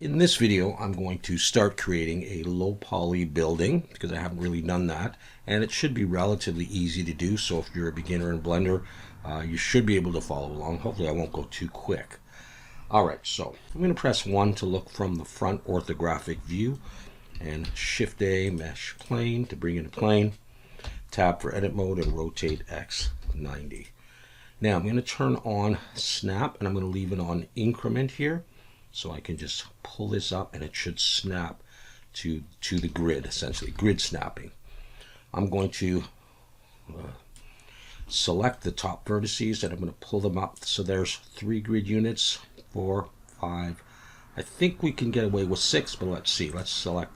In this video, I'm going to start creating a low poly building because I haven't really done that, and it should be relatively easy to do. So if you're a beginner in Blender, you should be able to follow along. Hopefully I won't go too quick. All right, so I'm going to press 1 to look from the front orthographic view, and Shift A, mesh plane to bring in a plane, tab for edit mode, and rotate X 90. Now I'm going to turn on snap, and I'm going to leave it on increment here, so I can just pull this up and it should snap to the grid, essentially grid snapping. I'm going to select the top vertices and I'm going to pull them up. So there's 3 grid units, 4, 5. I think we can get away with 6, but let's see. Let's select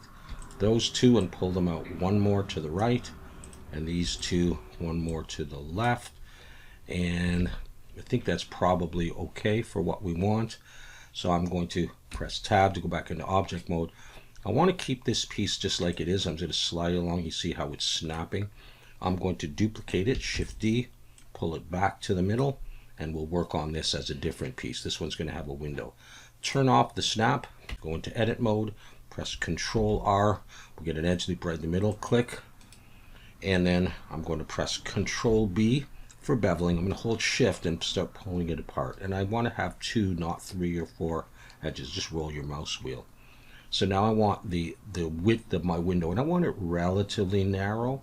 those 2 and pull them out. 1 more to the right, and these 2, 1 more to the left. And I think that's probably okay for what we want. So I'm going to press tab to go back into object mode. I want to keep this piece just like it is. I'm going to slide along. You see how it's snapping. I'm going to duplicate it, Shift D, pull it back to the middle, and we'll work on this as a different piece. This one's going to have a window. Turn off the snap, go into edit mode, press Control R. We'll get an edge loop right in the middle, click, and then I'm going to press Control B for beveling. I'm going to hold Shift and start pulling it apart. And I want to have 2, not 3 or 4 edges. Just roll your mouse wheel. So now I want the width of my window, and I want it relatively narrow.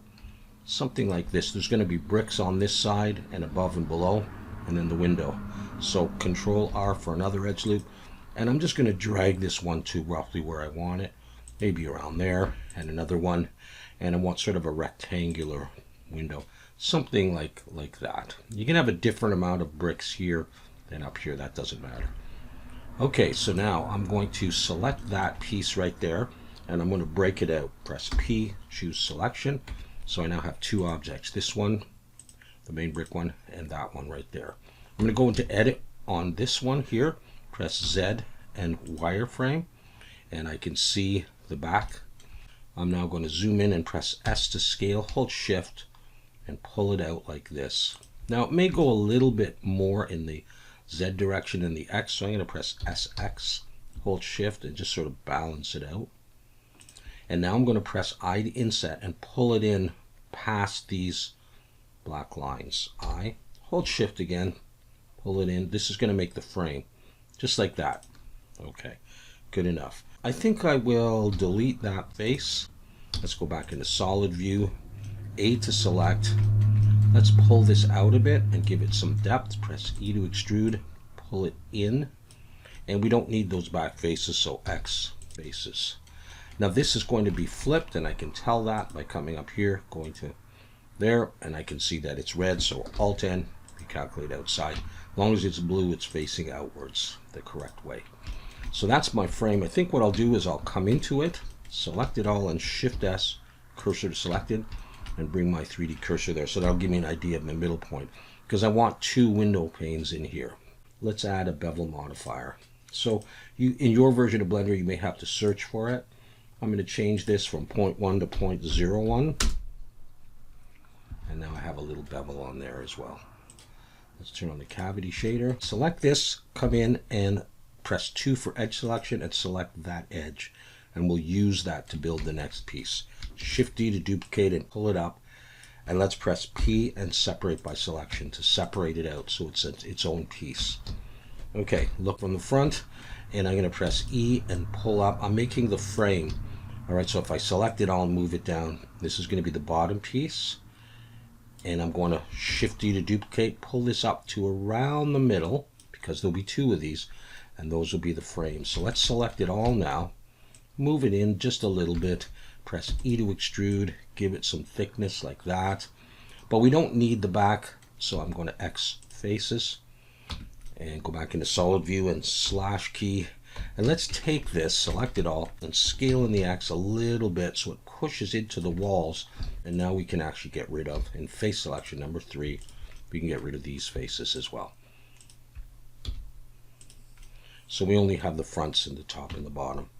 Something like this. There's going to be bricks on this side and above and below, and then the window. So Control R for another edge loop. And I'm just going to drag this one to roughly where I want it. Maybe around there, and another one. And I want sort of a rectangular window. Something like that. You can have a different amount of bricks here than up here. That doesn't matter. Okay, so now I'm going to select that piece right there, and I'm going to break it out. Press P, choose selection. So I now have 2 objects. This one, the main brick one, and that one right there. I'm going to go into edit on this one here. Press Z and wireframe, and I can see the back. I'm now going to zoom in and press S to scale. Hold Shift and pull it out like this. Now it may go a little bit more in the Z direction than the X, so I'm going to press SX, hold Shift, and just sort of balance it out. And now I'm going to press I to inset and pull it in past these black lines. I, hold Shift again, pull it in. This is going to make the frame, just like that. Okay, good enough. I think I will delete that face. Let's go back into solid view. A to select. Let's pull this out a bit and give it some depth. Press E to extrude, pull it in, and we don't need those back faces, so X faces. Now this is going to be flipped, and I can tell that by coming up here, going to there, and I can see that it's red, so Alt N, we calculate outside. As long as it's blue, it's facing outwards the correct way. So that's my frame. I think what I'll do is I'll come into it, select it all, and Shift S, cursor to selected, and bring my 3D cursor there. So that'll give me an idea of my middle point, because I want 2 window panes in here. Let's add a bevel modifier. So in your version of Blender, you may have to search for it. I'm going to change this from 0.1 to 0.01. And now I have a little bevel on there as well. Let's turn on the cavity shader. Select this, come in and press 2 for edge selection and select that edge. And we'll use that to build the next piece. Shift D to duplicate and pull it up, and let's press P and separate by selection to separate it out so it's its own piece. Okay, look from the front, and I'm going to press E and pull up. I'm making the frame. All right, so if I select it, I'll move it down. This is going to be the bottom piece, and I'm going to Shift D to duplicate, pull this up to around the middle, because there'll be 2 of these, and those will be the frames. So let's select it all now. Move it in just a little bit, press E to extrude, give it some thickness like that. But we don't need the back, so I'm going to X faces and go back into solid view and slash key. And let's take this, select it all, and scale in the X a little bit so it pushes into the walls. And now we can actually get rid of, in face selection number 3, we can get rid of these faces as well. So we only have the fronts and the top and the bottom.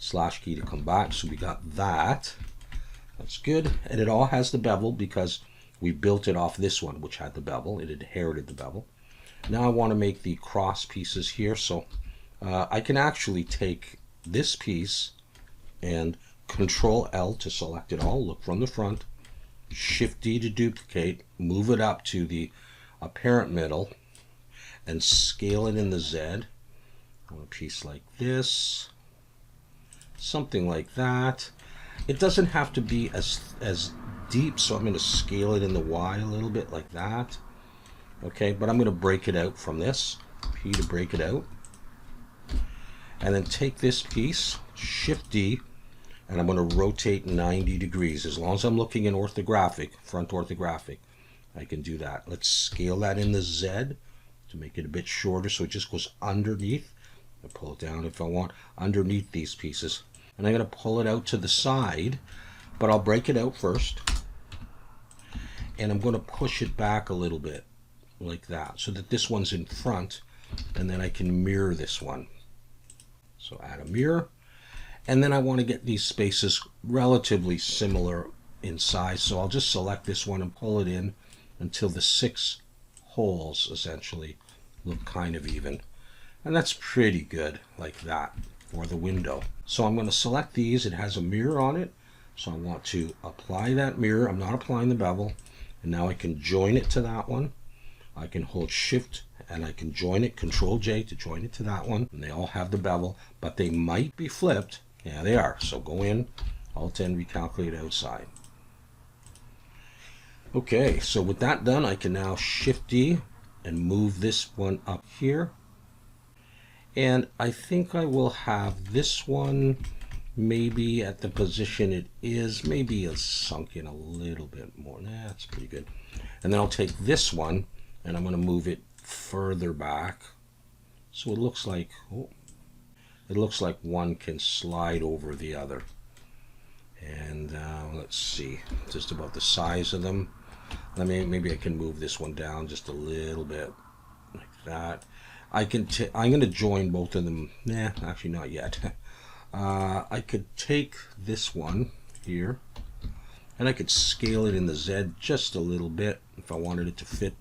Slash key to come back, so we got that. That's good, and it all has the bevel because we built it off this one, which had the bevel. It inherited the bevel. Now I want to make the cross pieces here, so I can actually take this piece and Control L to select it all. Look from the front. Shift D to duplicate. Move it up to the apparent middle and scale it in the Z. I want a piece like this. Something like that. It doesn't have to be as deep, so I'm going to scale it in the Y a little bit like that. Okay, but I'm going to break it out from this. P to break it out. And then take this piece, Shift D, and I'm going to rotate 90 degrees. As long as I'm looking in orthographic, front orthographic, I can do that. Let's scale that in the Z to make it a bit shorter so it just goes underneath. I pull it down if I want, underneath these pieces. And I'm going to pull it out to the side, but I'll break it out first. And I'm going to push it back a little bit, like that, so that this one's in front, and then I can mirror this one. So add a mirror. And then I want to get these spaces relatively similar in size, so I'll just select this one and pull it in until the 6 holes essentially look kind of even. And that's pretty good, like that, for the window. So I'm going to select these. It has a mirror on it, so I want to apply that mirror. I'm not applying the bevel. And now I can join it to that one. I can hold Shift and I can join it, Control J to join it to that one. And they all have the bevel, but they might be flipped. Yeah, they are. So go in, Alt N, recalculate outside. Okay, so with that done, I can now Shift D and move this one up here. And I think I will have this one maybe at the position it is. Maybe it's sunk in a little bit more. Nah, that's pretty good. And then I'll take this one and I'm going to move it further back. So it looks like, one can slide over the other. And let's see, just about the size of them. Maybe I can move this one down just a little bit, like that. I'm going to join both of them. Nah, actually not yet. I could take this one here, and I could scale it in the Z just a little bit if I wanted it to fit.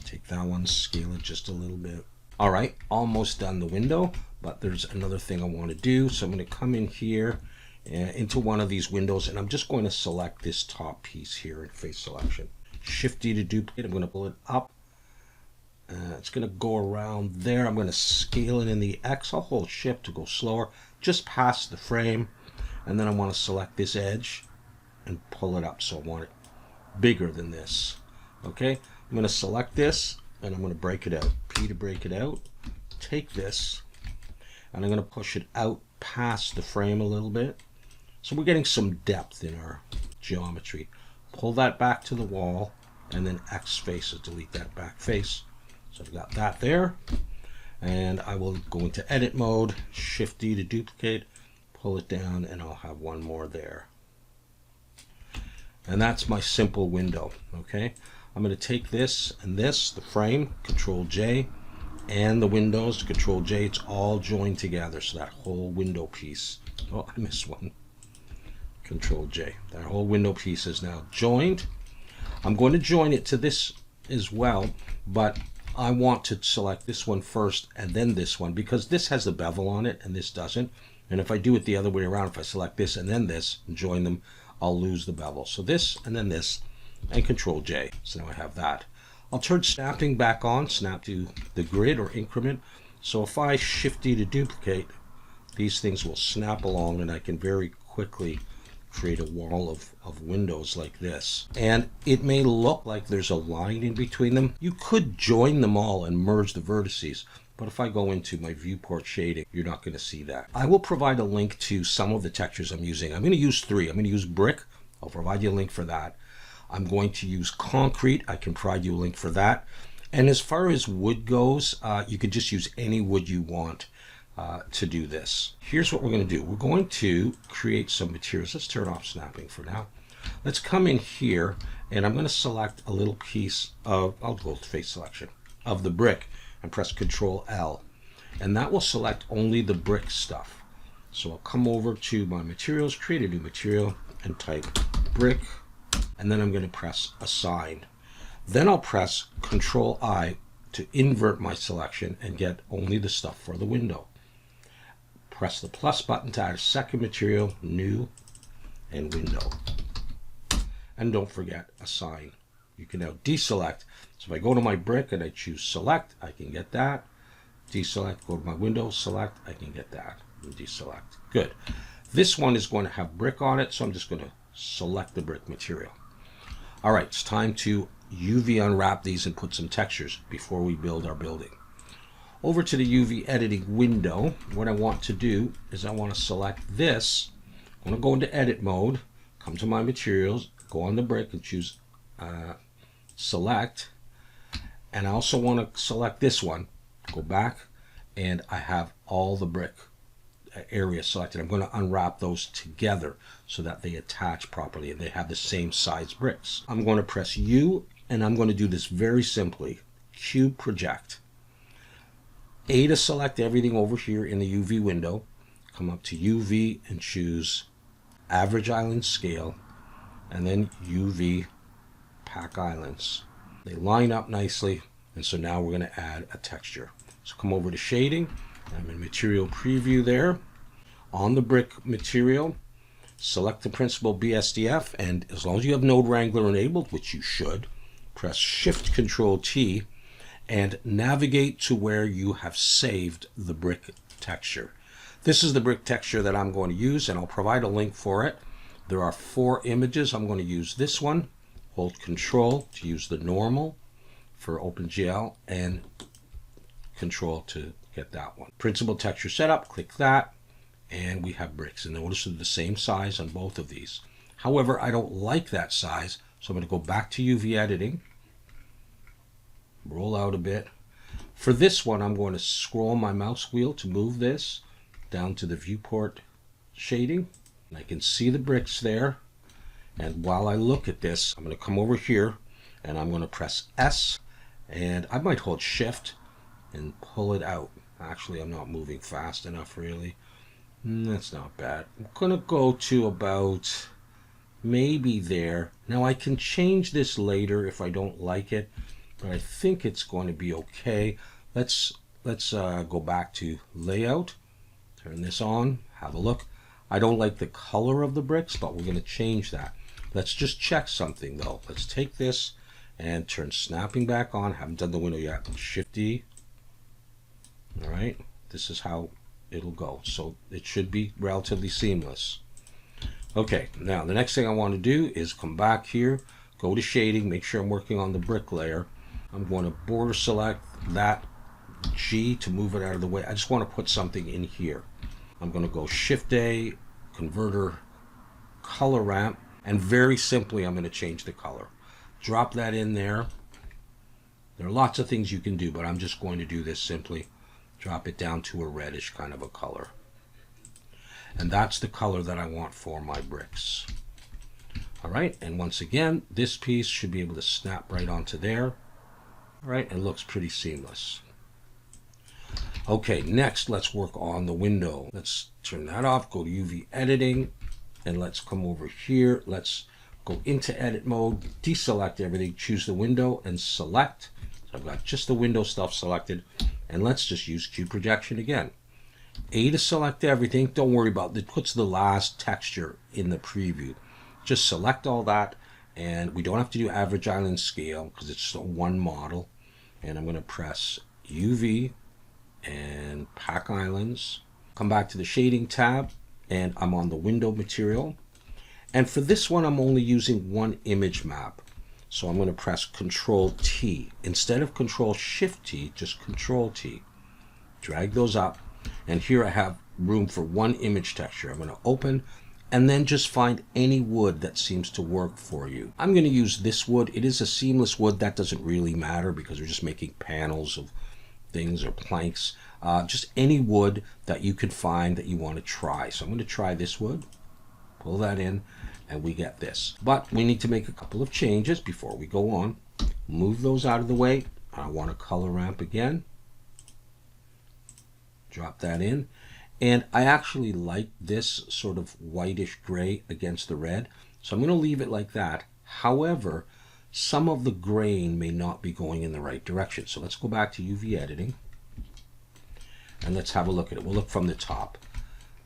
Take that one, scale it just a little bit. All right, almost done the window, but there's another thing I want to do. So I'm going to come in here into one of these windows, and I'm just going to select this top piece here in face selection. Shift D to duplicate. I'm going to pull it up. It's going to go around there. I'm going to scale it in the X. I'll hold Shift to go slower, just past the frame. And then I want to select this edge and pull it up. So I want it bigger than this. Okay, I'm going to select this and I'm going to break it out. P to break it out. Take this and I'm going to push it out past the frame a little bit. So we're getting some depth in our geometry. Pull that back to the wall and then X face to delete that back face. So I've got that there, and I will go into edit mode, Shift D to duplicate, pull it down, and I'll have one more there. And that's my simple window, okay? I'm going to take this and this, the frame, Control J, and the windows, Control J, it's all joined together, so that whole window piece, oh, I missed one, Control J. That whole window piece is now joined. I'm going to join it to this as well, but I want to select this one first and then this one because this has the bevel on it and this doesn't. And if I do it the other way around, if I select this and then this and join them, I'll lose the bevel. So this and then this and Control J. So now I have that. I'll turn snapping back on, snap to the grid or increment. So if I Shift D to duplicate, these things will snap along and I can very quickly create a wall of windows like this. And it may look like there's a line in between them. You could join them all and merge the vertices, but if I go into my viewport shading, you're not going to see that. I will provide a link to some of the textures I'm using. I'm going to use 3. I'm going to use brick. I'll provide you a link for that. I'm going to use concrete. I can provide you a link for that. And as far as wood goes, you could just use any wood you want to do this. Here's what we're going to do. We're going to create some materials. Let's turn off snapping for now. Let's come in here and I'm going to select a little piece of, I'll go to face selection, of the brick and press Control L. And that will select only the brick stuff. So I'll come over to my materials, create a new material and type brick. And then I'm going to press assign. Then I'll press Control I to invert my selection and get only the stuff for the window. press the plus button to add a second material, new, and window. And don't forget assign. You can now deselect. So if I go to my brick and I choose select, I can get that. Deselect, go to my window, select, I can get that. And deselect. Good. This one is going to have brick on it, so I'm just going to select the brick material. All right, it's time to UV unwrap these and put some textures before we build our building. Over to the UV editing window, what I want to do is I want to select this. I'm going to go into edit mode, come to my materials, go on the brick and choose select. And I also want to select this one, go back, and I have all the brick area selected. I'm going to unwrap those together so that they attach properly and they have the same size bricks. I'm going to press U, and I'm going to do this very simply. Cube project. A to select everything over here in the UV window. Come up to UV and choose average island scale, and then UV pack islands. They line up nicely, and so now we're going to add a texture. So come over to shading. I'm in material preview there. On the brick material, select the principled BSDF, and as long as you have Node Wrangler enabled, which you should, press Shift Control T and navigate to where you have saved the brick texture. This is the brick texture that I'm going to use, and I'll provide a link for it. There are 4 images. I'm going to use this one. Hold Control to use the normal for OpenGL, and Control to get that one. Principled texture setup, click that, and we have bricks. And notice they're the same size on both of these. However, I don't like that size, so I'm going to go back to UV editing, roll out a bit. For this one, I'm going to scroll my mouse wheel to move this down to the viewport shading. And I can see the bricks there. And while I look at this, I'm going to come over here and I'm going to press S, and I might hold Shift and pull it out. Actually, I'm not moving fast enough really. That's not bad. I'm going to go to about maybe there. Now I can change this later if I don't like it, but I think it's going to be okay. Let's go back to layout, turn this on, have a look. I don't like the color of the bricks, but we're going to change that. Let's just check something though. Let's take this and turn snapping back on. Haven't done the window yet. Shift D. All right, this is how it'll go. So it should be relatively seamless. Okay, now the next thing I want to do is come back here, go to shading, make sure I'm working on the brick layer. I'm going to border select that G to move it out of the way. I just want to put something in here. I'm going to go Shift A, converter, color ramp, and very simply I'm going to change the color. Drop that in there. There are lots of things you can do, but I'm just going to do this simply. Drop it down to a reddish kind of a color. And that's the color that I want for my bricks. All right, and once again, this piece should be able to snap right onto there. All right, and looks pretty seamless. Okay, next let's work on the window. Let's turn that off, go to UV editing, and let's come over here. Let's go into edit mode, deselect everything, choose the window and select. So I've got just the window stuff selected, and let's just use cube projection again. A to select everything. Don't worry about it. It puts the last texture in the preview. Just select all that, and we don't have to do average island scale because it's one model. And I'm going to press UV and pack islands. Come back to the shading tab, and I'm on the window material. And for this one, I'm only using one image map. So I'm going to press Control T. Instead of Control Shift T, just Control T. Drag those up. And here I have room for one image texture. I'm going to open and then just find any wood that seems to work for you. I'm going to use this wood. It is a seamless wood. That doesn't really matter because we're just making panels of things or planks. Just any wood that you can find that you want to try. So I'm going to try this wood. Pull that in and we get this. But we need to make a couple of changes before we go on. Move those out of the way. I want a color ramp again. Drop that in. And I actually like this sort of whitish gray against the red. So I'm going to leave it like that. However, some of the grain may not be going in the right direction. So let's go back to UV editing. And let's have a look at it. We'll look from the top.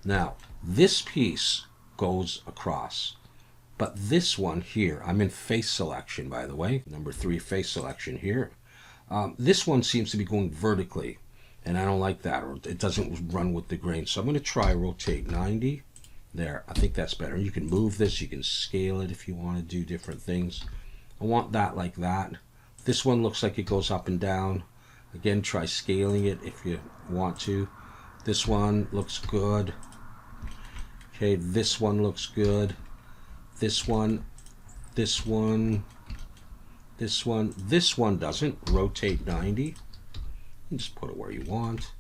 Now, this piece goes across, but this one here, I'm in face selection, by the way, number 3 face selection here. This one seems to be going vertically, and I don't like that, or it doesn't run with the grain. So I'm going to try rotate 90. There, I think that's better. You can move this, you can scale it if you want to do different things. I want that like that. This one looks like it goes up and down. Again, try scaling it if you want to. This one looks good. Okay, this one looks good. This one, this one, this one doesn't. Rotate 90. And just put it where you want.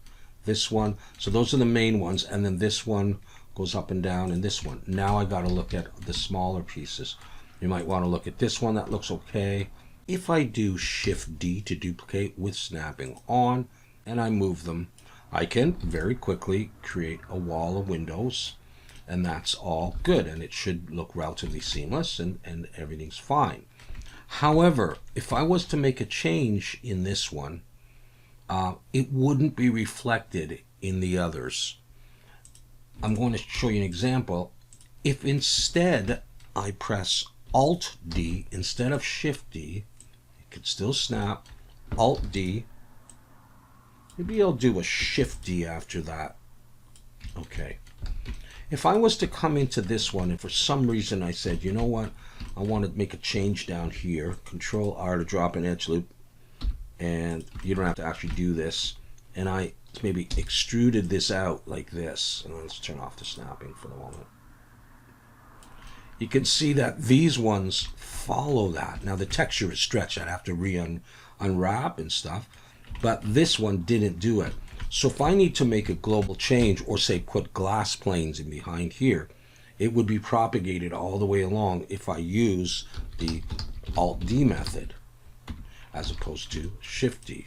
This one, so those are the main ones, and then this one goes up and down, and this one. Now I got to look at the smaller pieces. You might want to look at this one. That looks okay. If I do Shift D to duplicate with snapping on, and I move them, I can very quickly create a wall of windows, and that's all good, and it should look relatively seamless, and everything's fine. However, if I was to make a change in this one, it wouldn't be reflected in the others. I'm going to show you an example. If instead I press Alt D instead of Shift D, it could still snap. Alt D. Maybe I'll do a Shift D after that. Okay. If I was to come into this one and for some reason I said, you know what, I want to make a change down here, Control R to drop an edge loop, and you don't have to actually do this, and I maybe extruded this out like this, and let's turn off the snapping for the moment. You can see that these ones follow that. Now the texture is stretched. I'd have to unwrap and stuff, but this one didn't do it. So if I need to make a global change, or say put glass planes in behind here, it would be propagated all the way along if I use the Alt D method as opposed to Shift D.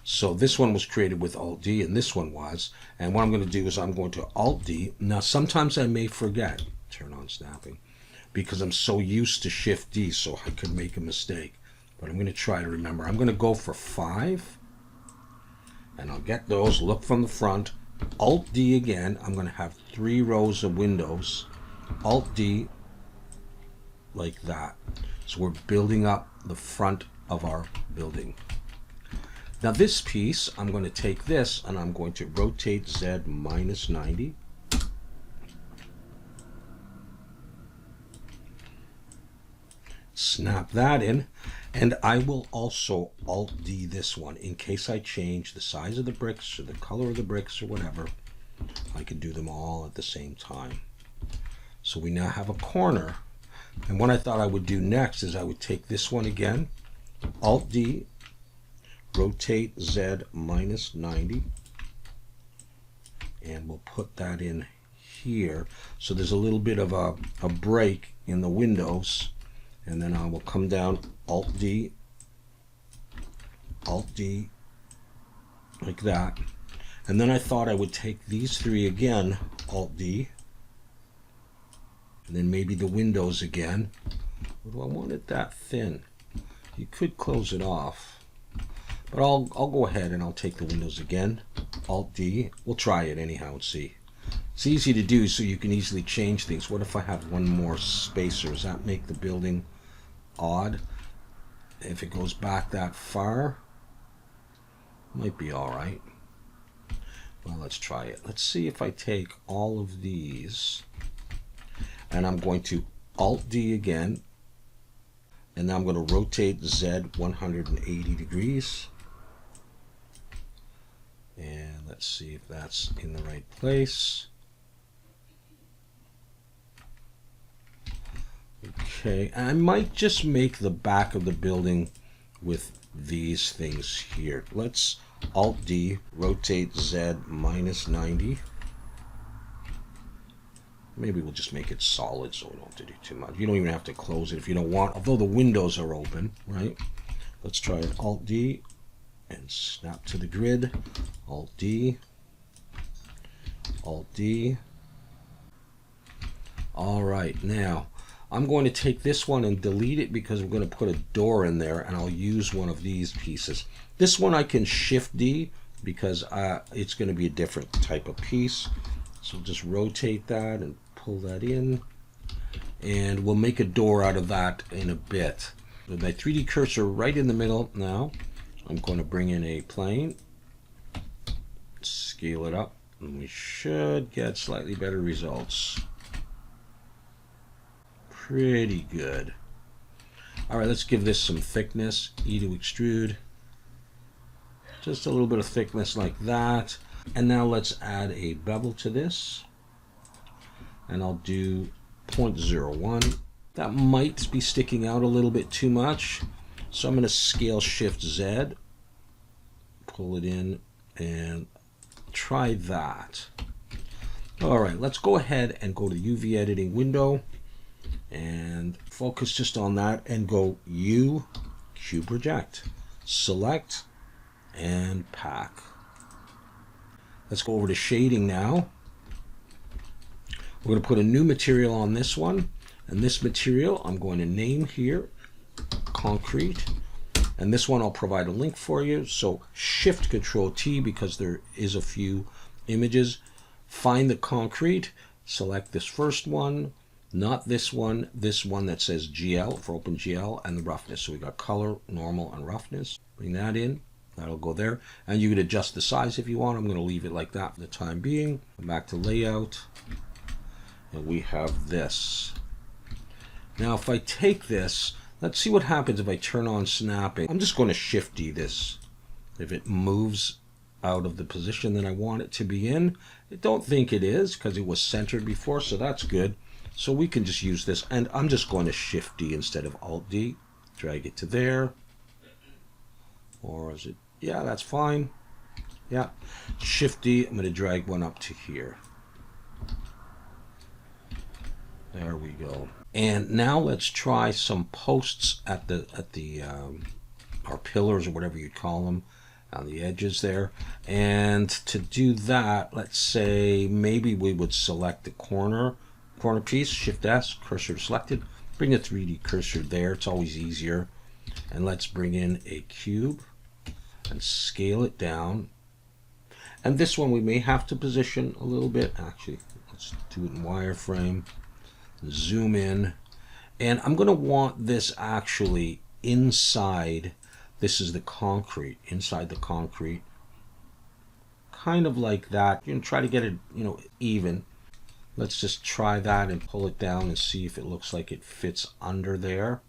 So this one was created with Alt D, and this one was. And what I'm going to do is I'm going to Alt D. Now sometimes I may forget, turn on snapping, because I'm so used to Shift D, so I could make a mistake. But I'm going to try to remember. I'm going to go for 5, and I'll get those, look from the front, Alt D again. I'm going to have 3 rows of windows, Alt D, like that. So we're building up the front of our building. Now this piece, I'm going to take this and I'm going to rotate Z minus 90. Snap that in, and I will also Alt D this one in case I change the size of the bricks or the color of the bricks or whatever. I can do them all at the same time. So we now have a corner, and what I thought I would do next is I would take this one again, Alt D, rotate Z minus 90, and we'll put that in here. So there's a little bit of a break in the windows, and then I will come down, Alt D, like that. And then I thought I would take these 3 again, Alt D, and then maybe the windows again. But I want it that thin. You could close it off, but I'll go ahead and I'll take the windows again, Alt D. We'll try it anyhow and see. It's easy to do, so you can easily change things. What if I have one more spacer? Does that make the building odd? If it goes back that far, might be all right. Well, let's try it. Let's see if I take all of these, and I'm going to Alt D again, and now I'm going to rotate Z 180 degrees. And let's see if that's in the right place. Okay, and I might just make the back of the building with these things here. Let's Alt D, rotate Z minus 90. Maybe we'll just make it solid so we don't have to do too much. You don't even have to close it if you don't want, although the windows are open, right? Let's try it, Alt D, and snap to the grid. Alt D, Alt D. All right, now I'm going to take this one and delete it because we're going to put a door in there, and I'll use one of these pieces. This one I can Shift D because it's going to be a different type of piece. So just rotate that and pull that in. And we'll make a door out of that in a bit. With my 3D cursor right in the middle now, I'm going to bring in a plane, scale it up, and we should get slightly better results. Pretty good. All right, let's give this some thickness. E to extrude. Just a little bit of thickness like that. And now let's add a bevel to this. And I'll do 0.01. That might be sticking out a little bit too much. So I'm going to scale Shift Z, pull it in, and try that. All right, let's go ahead and go to the UV editing window and focus just on that and go U, Cube Project. Select and pack. Let's go over to shading now. We're going to put a new material on this one. And this material I'm going to name here concrete. And this one I'll provide a link for you. So Shift Control T, because there is a few images. Find the concrete. Select this first one. Not this one that says GL for OpenGL, and the roughness. So we got color, normal, and roughness. Bring that in. That'll go there. And you can adjust the size if you want. I'm going to leave it like that for the time being. Come back to layout. And we have this. Now if I take this, let's see what happens if I turn on snapping. I'm just going to Shift D this. If it moves out of the position that I want it to be in. I don't think it is because it was centered before, so that's good. So we can just use this, and I'm just going to Shift D instead of Alt D. Drag it to there. Or is it? Yeah, that's fine. Yeah. Shift D, I'm going to drag one up to here. There we go. And now let's try some posts at our pillars or whatever you'd call them on the edges there. And to do that, let's say maybe we would select the corner piece, Shift S, cursor selected, bring the 3D cursor there. It's always easier. And let's bring in a cube and scale it down. And this one we may have to position a little bit. Actually, let's do it in wireframe. Zoom in, and I'm going to want this actually inside. This is the concrete, inside the concrete, kind of like that. You can try to get it, even. Let's just try that and pull it down and see if it looks like it fits under there.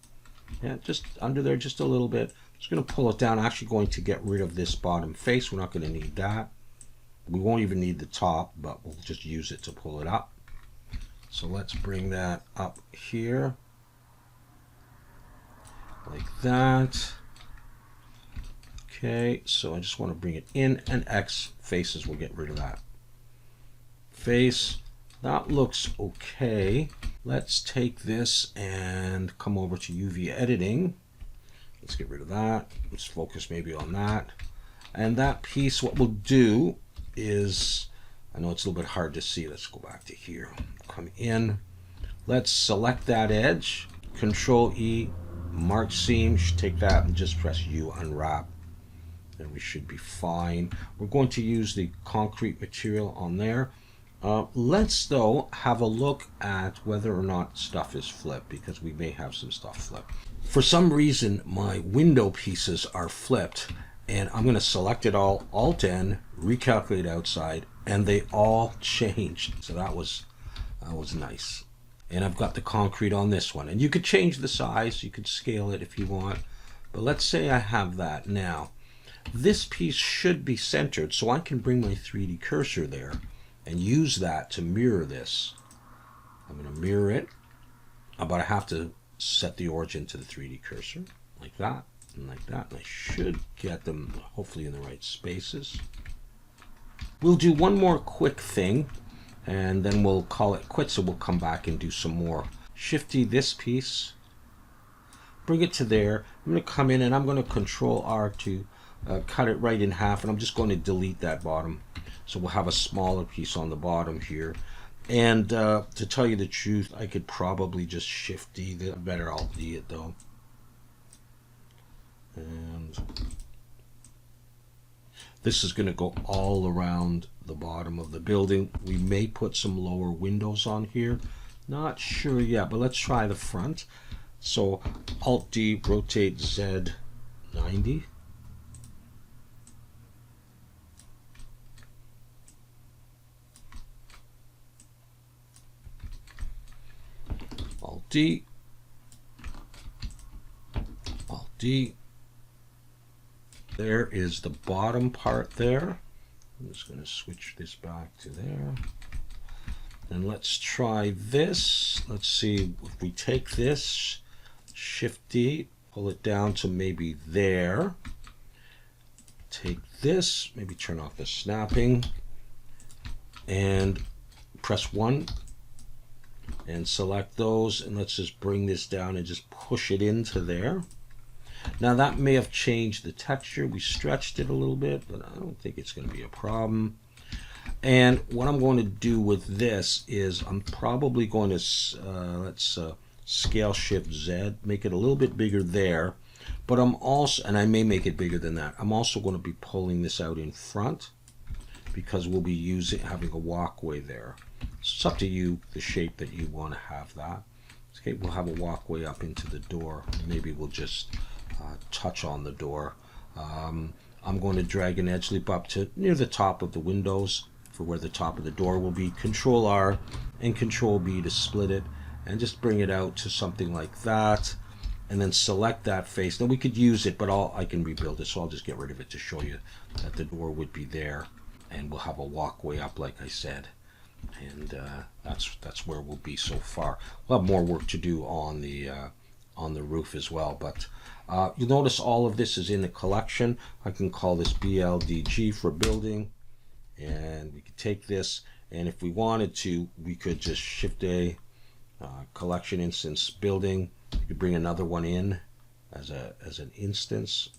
Yeah, just under there, just a little bit. Just going to pull it down. Actually going to get rid of this bottom face. We're not going to need that. We won't even need the top, but we'll just use it to pull it up. So let's bring that up here, like that. Okay, so I just want to bring it in, and X faces, we'll get rid of that. Face, that looks okay. Let's take this and come over to UV editing. Let's get rid of that. Let's focus maybe on that. And that piece, what we'll do is, I know it's a little bit hard to see. Let's go back to here. Come in. Let's select that edge. Control E, mark seam. Take that and just press U, unwrap. And we should be fine. We're going to use the concrete material on there. Let's, though, have a look at whether or not stuff is flipped, because we may have some stuff flipped. For some reason, my window pieces are flipped. And I'm going to select it all, Alt N, recalculate outside, and they all changed. So that was nice. And I've got the concrete on this one. And you could change the size, you could scale it if you want. But let's say I have that now. This piece should be centered, so I can bring my 3D cursor there and use that to mirror this. I'm going to mirror it, but I have to set the origin to the 3D cursor, like that. And like that, and I should get them hopefully in the right spaces. We'll do one more quick thing, and then we'll call it quits, so we'll come back and do some more. Shift-D this piece, bring it to there. I'm going to come in and I'm going to Control R to cut it right in half, and I'm just going to delete that bottom. So we'll have a smaller piece on the bottom here. And to tell you the truth, I could probably just Shift-D, better Alt-D it though. And This is going to go all around the bottom of the building. We may put some lower windows on here. Not sure yet, but let's try the front. So Alt D, rotate Z 90. Alt D, Alt D. There is the bottom part there. I'm just going to switch this back to there. And let's try this. Let's see if we take this, Shift D, pull it down to maybe there. Take this, maybe turn off the snapping, and press 1 and select those, and let's just bring this down and just push it into there. Now that may have changed the texture. We stretched it a little bit, but I don't think it's going to be a problem. And what I'm going to do with this is I'm probably going to, let's scale Shift Z, make it a little bit bigger there. But I'm also, and I may make it bigger than that, I'm also going to be pulling this out in front because we'll be having a walkway there. It's up to you, the shape that you want to have that. Okay, we'll have a walkway up into the door. Maybe we'll just touch on the door. I'm going to drag an edge loop up to near the top of the windows for where the top of the door will be. Control R and Control B to split it and just bring it out to something like that, and then select that face. Now we could use it, but I can rebuild it, so I'll just get rid of it to show you that the door would be there, and we'll have a walkway up like I said. And that's where we'll be so far. We'll have more work to do on the roof as well, but you'll notice all of this is in a collection. I can call this BLDG for building, and we could take this, and if we wanted to, we could just Shift A, collection instance building. You could bring another one in as an instance,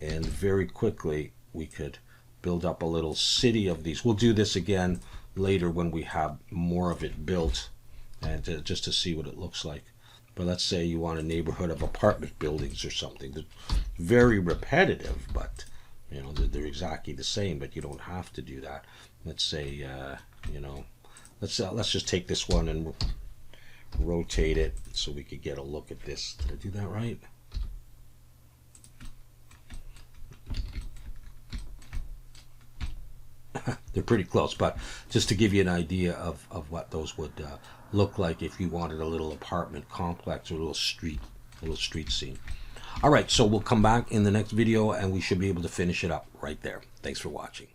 and very quickly we could build up a little city of these. We'll do this again later when we have more of it built, and just to see what it looks like. But let's say you want a neighborhood of apartment buildings or something. They're very repetitive, but you know they're exactly the same. But you don't have to do that. Let's say you know, let's just take this one and rotate it so we could get a look at this. Did I do that right? They're pretty close, but just to give you an idea of what those would look like if you wanted a little apartment complex or a little street scene. All right, so we'll come back in the next video and we should be able to finish it up right there. Thanks for watching.